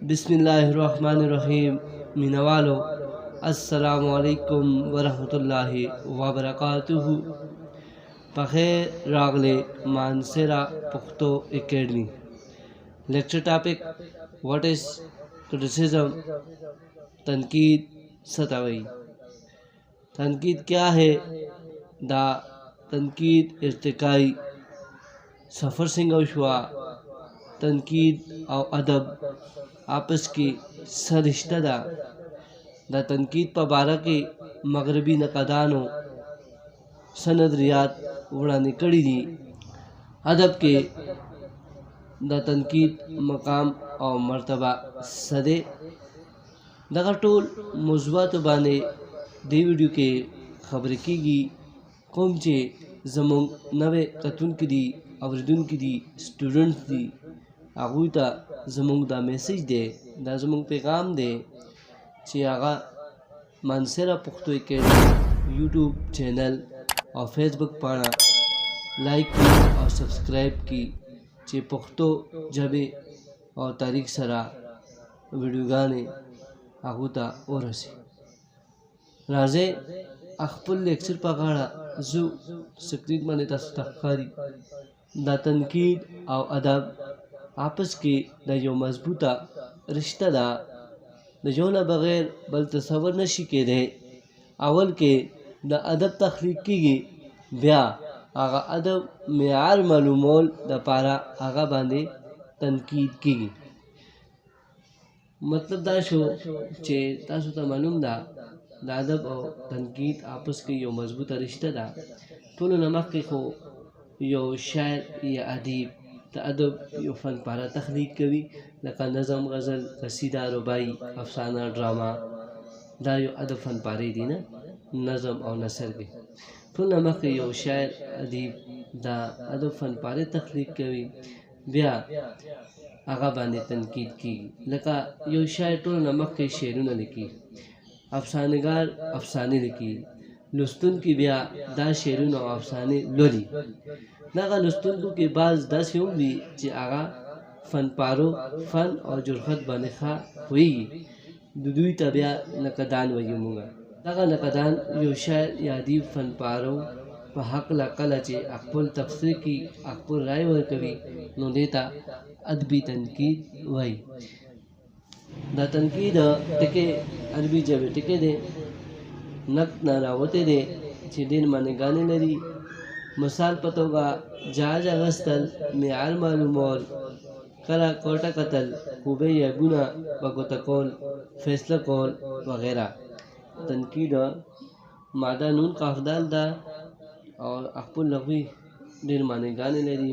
बिस्मिल्लाहिर्रहमानिर्रहीम मीनवालो अस्सलामु अलैकुम वरहमतुल्लाहि वबरकातुहु बखैर रागले मानसेरा Pukhto academy lecture topic what is criticism तनकीद सतावई तनकीद क्या है दा तनकीद इर्तिकाई सफ़र सिंगशुआ तनकीद और अदब आपस की सरिश्ता दा तनकीद पर बारा के मगरबी नक़दानों सनदरियात वड़ाने कड़ी दी अदब के दा तनकीद मकाम और मर्तबा सदे दगा टोल मुज़्वात बाने दे वीडियो के खबर कीगी कौम चे जमुंग नवे कतुन की दी आवरदुन की दी स्टूडेंट्स दी आगुता जमुंग दा मैसेज दे दा जमुंग पैगाम दे चे आगा मानसेरा पुख्तो एकेडमी यूट्यूब चैनल और फेसबुक पाना लाइक की और सब्सक्राइब की चे पुख्तो जबे और तारीख सरा वीडियो गाने आगुता और हसी राजे अखपुल लेक्चर पगाड़ा जू सक्रीत माने तस्ताखारी दा तनकीद और अदब आपस के दा यो मजबूता रिश्ता दा जोना बगैर बल तसवर नशी के दे अवल के दा अदब तख्लीक की ब्या आगा अदब मेयार मालूमोल दा पारा आगा बांधे तनकीद की मतलब दा शो चे तासु ता मालूम दा अदब और तनकीद आपस के यो मजबूत रिश्ता दा टोलो नमक के खो यो शायर या अदीब ता अदब यो फन पारा तख्लीक कवी लका नज़म गज़ल कसीदा रुबाई अफसाना ड्रामा दा यो अदब फन पारे दी ना नज़म और नसर के टोल नमक के यो शायर अदीब दा अदब फन पारे तख्लीक कवी ब्या आगा बाने तनकीद की लका यो शायर टोल नमक के शेरुन लिखी अफसानेगार अफसाने लिखी लुस्तुन की ब्या दा शेरुन और अफसाने लोली नागा लुस्तुन को के बाद दस यूं भी जे आगा फन पारो फन और जुर्खत बने खा हुई दुदुई तबिया नकदान वयुमुगा नागा नकदान यो शायर यादी फन पारो हक कला चे अकपुल तफसीर की अकपुल राय वर कवि नो देता अदबी तनकीद वही दा तनकीद टिके अरबी जब टिके दे नक नारावते दे चिदिन माने गाने लरी मिसाल पतोगा जहाज अगस्तल मेयार मालूमोल कला कोटा कतल खूबे यबुना बगोतकोल फैसला कोल वगैरह तनकीद मादा नून काफदाल दा और अकपुल लघवी दिन माने गाने लरी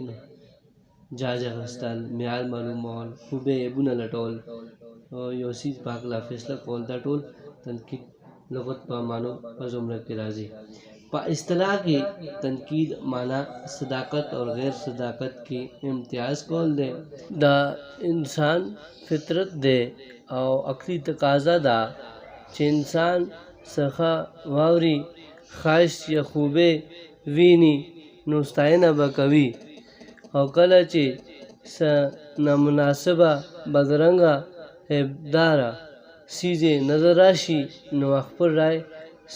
जहाज अगस्तल मेयार मालूमोल खूबे यबुना लटोल और योसीज पागला फैसला कोल दा टोल तनकीद लगत पा मानो पजुमर के राजी पा इस्तिलाह की तनकीद माना सदाकत और गैर सदाकत की इम्तियाज़ कौल दे दा इंसान फितरत दे और अक्ली तकाजा दा चे इंसान सखा वावरी ख्वाहिश या खूबे वीनी नुस्तायना बकवी और कला चे स नामुनासिबा बदरंगा एबदारा सीजे नजर राशि नवाखपुर राय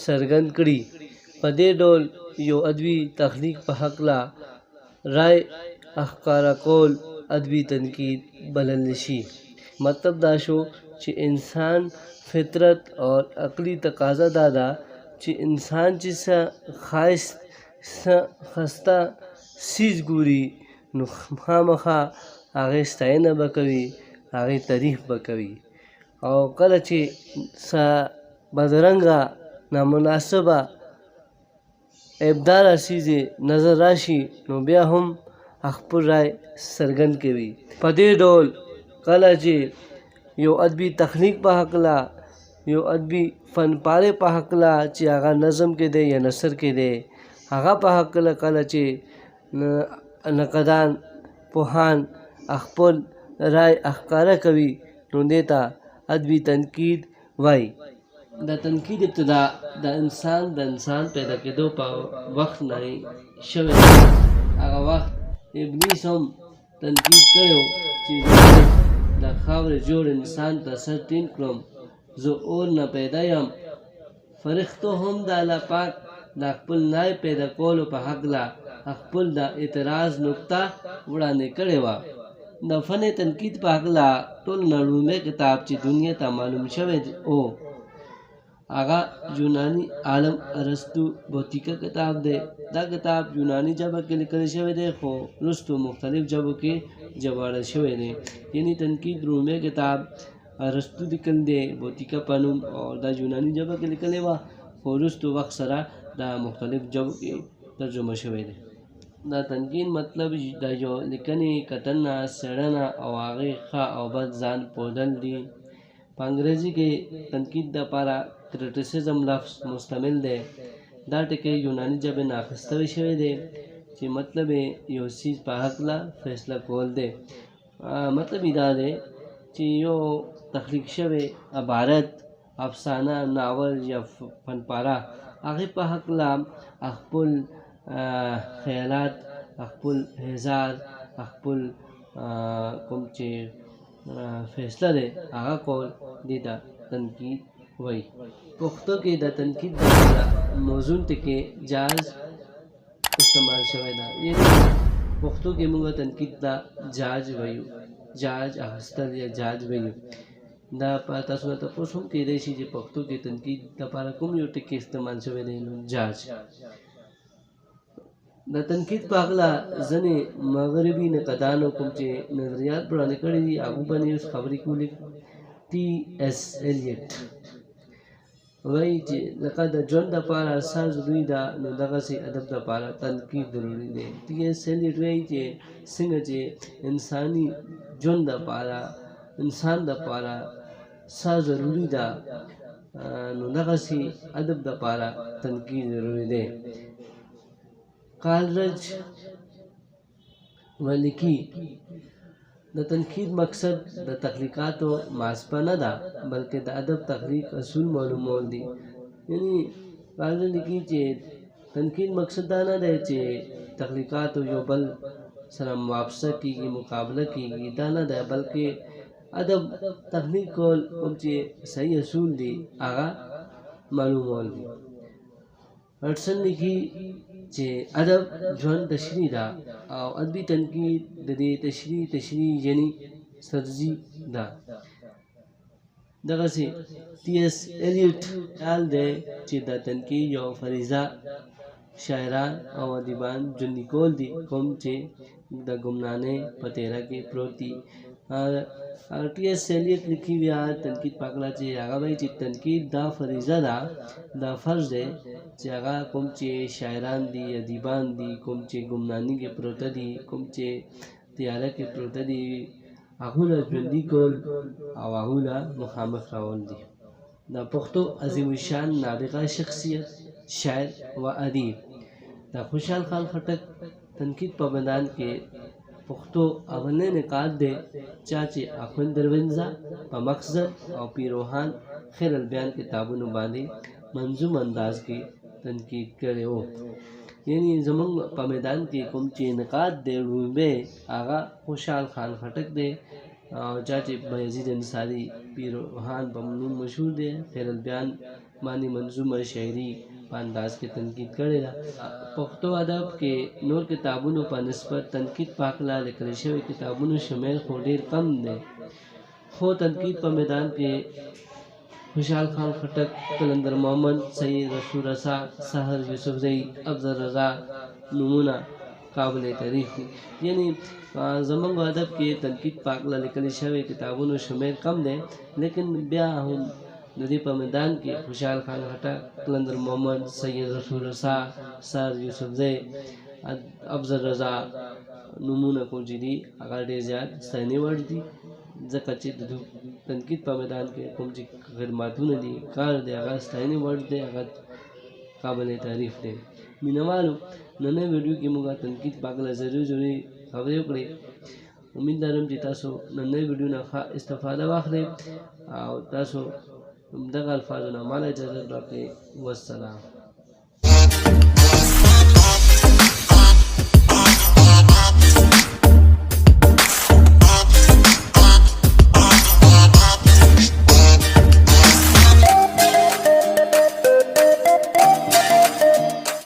सरगन कड़ी पदे डोल यो अदबी तख्लीक पहकला राय अखकारा कोल अदबी तनकीद बलनशी मतलब दाशो चे इंसान फितरत और अकली तकाजा दादा चे इंसान जिसा ख्वाहिश खस्ता सीज गुरी नुखा आगे स्तायना बकवी आगे तारीफ बकवी और कल चे सा बदरंगा नामुनासिबा एबदारा सीजे नजर राशि नो ब्या हम अखपुर राय सरगन के भी पदे डोल कला चे यो अदबी तख्लीक पहकला यो अदबी फन पारे पहकला चे आगा नज़म के दे या नसर के दे आगा पहकला कला चे नकदान पोहान अखपुल राय अखकारा कवि नो देता अदबी तनकीद वाई दा तनकीद इब्तदा दा इंसान पैदा के दो पाओ वक्त नहीं शवे आगा वक्त इब्लीस हम तनकीद करो चीज़ د خاورې جوړ انسان ته سر ټینګ کړم، زه اور نه پیدا یم. فرښتو هم د الله پاک د خپل نای پیدا کولو په هکله خپل د اعتراض نقطه وړاندې کړې وه. د فن تنقید په هکله ټول نه لومړی کتاب چې دنیا ته معلوم شوی و هغه یوناني عالم ارسطو بوتیکا کتاب دی. دا کتاب یوناني ژبه کې لیکل شوی دی خو وروستو مختلف ژبو کې ژباړل شوی دی. یعنې تنقید لومړی کتاب ارسطو لیکل دی بوتیکا په نوم، او دا یوناني ژبه کې لیکلې وه خو وروستو وخت سره دا مختلف ژبو کې ترجمه شوی دی. دا تنقید مطلب د یو لیکنې کتنه، څېړنه او هغې ښه او بد ځان پوهېدل دي. په انګریزي کې تنقید دپاره کرټیسزم لفظ مستعمل دی. دا ټکی یوناني ژبې نه اخیستل شوی دی چې مطلب یې یو څیز په هکله فیصله کول دی. مطلب یې دا دی چې یو تخلیق شوی عبارت، افسانه، ناول یا فنپاره هغې په هکله خپل خیالات، خپل هزار، خپل کوم چې فیصله دی هغه کول دې ته تنقید وایي. پښتو کې د تنقید دپاره موزون ټکي جاز استعمال شوی ده. یعنې پښتو کې موږ تنقید ته جاج وایو، جاج اخیستل یا جاج وایو. دا په تاسو نه تپوس هم کیدی شي چې پښتو کې تنقید دپاره کوم یو ټکي استعمال شوی دی، نو جاج. د تنقید په هکله ځینې مغربي نقادانو کوم چې نظریات وړاندې کړي دي هغو باندې اوس خبرې کولې. ټي ایس ایلیټ وایي چې لکه د ژوند دپاره سا ضروري ده نو دغسې ادب دپاره تنقید ضروري دی. ټي ایس ایلیټ وایي چې څنګه چې انساني ژوند دپاره، انسان دپاره سا ضروري ده نو دغسې ادب دپاره تنقید ضروري دی. کالرج ولیکي د تنقید مقصد د تخلیقاتو محاسبه نه ده بلکې د ادب تخلیق اصول معلومول دي. یعنې کالرج لیکي چې تنقید مقصد دا نه دی چې تخلیقاتو یو بل سره موافقه کیږي، مقابله کیږي، دا نه دی بلکې ادب تخلیق کول کوم چې صحیح اصول دي هغه معلومول دي. هډسن لیکي چې ادب ژوند تشریح ده او ادبي تنقید د دې تشریح یعنې سرزي ده. دغسې ټي ایس ایلیټ خیال دی چې د تنقید یو فریضه شاعران او ادیبان ژوندي کول دي کوم چې د ګمنامۍ په تیاره کې پروت دي. ټي ایس ایلیټ لیکي بیا تنقید په هکله چې هغه وایي چې تنقید دا فریضه ده، دا فرض دی چې هغه کوم چې شاعران دي، ادیبان دي، کوم چې ګمنامۍ کې پروته دي، کوم چې تیاره کې پروته دي، هغو له ژوندي کول او هغو له مخامخ راول دي. د پښتو عظیم الشان نابغه شخصیت، شاعر و ادیب د خوشحال خان خټک تنقید په میدان کې پښتو اولنی نقاد دی چا چې اخوند دروینزه په مقصد او پیروهان خیر البیان کتابونو باندې منظوم انداز کې تنقید کړی و. یعنې زموږ په میدان کې کوم چې نقاد دی لومړی هغه خوشحال خان خټک دی او چا چې بایزید انصاري پیروهان په نوم مشهور دی، خیر البیان باندې منظومه شاعري په انداز کې تنقید کړې ده. پښتو ادب کې نور کتابونو په نسبت تنقید په هکله لیکل شوي کتابونو شمېر خو ډېر کم دی، خو تنقید په میدان کې خوشحال خان خټک، قلندر محمد، سید رسول رسا، سحر یوسفزئی، افضل رضا نومونه قابل تعریف دي. یعنې زموږ ادب کې تنقید په هکله لیکل شوي کتابونو شمېر کم دی، لیکن بیا هم د دې په میدان کې خوشحال خان خټک، قلندر محمد، سید رسول رسا، سحر یوسفزئی، افضل رضا نومونه کوم چې دي هغه ډېر زیات ستاینې وړ دي، ځکه چې د تنقید په میدان کې کوم چې خدماتونه دي، کار دی، هغه ستاینې وړ دی، هغه قابل تعریف دی. مینهوالو نننۍ ویډیو کې موږ تنقید په هکله ضروري خبرې وکړې. امید لرم چې تاسو نننۍ ویډیو نه ښه استفاده واخلئ او تاسو دغه الفاظو نه ماله اجازت راکړئ. والسلام.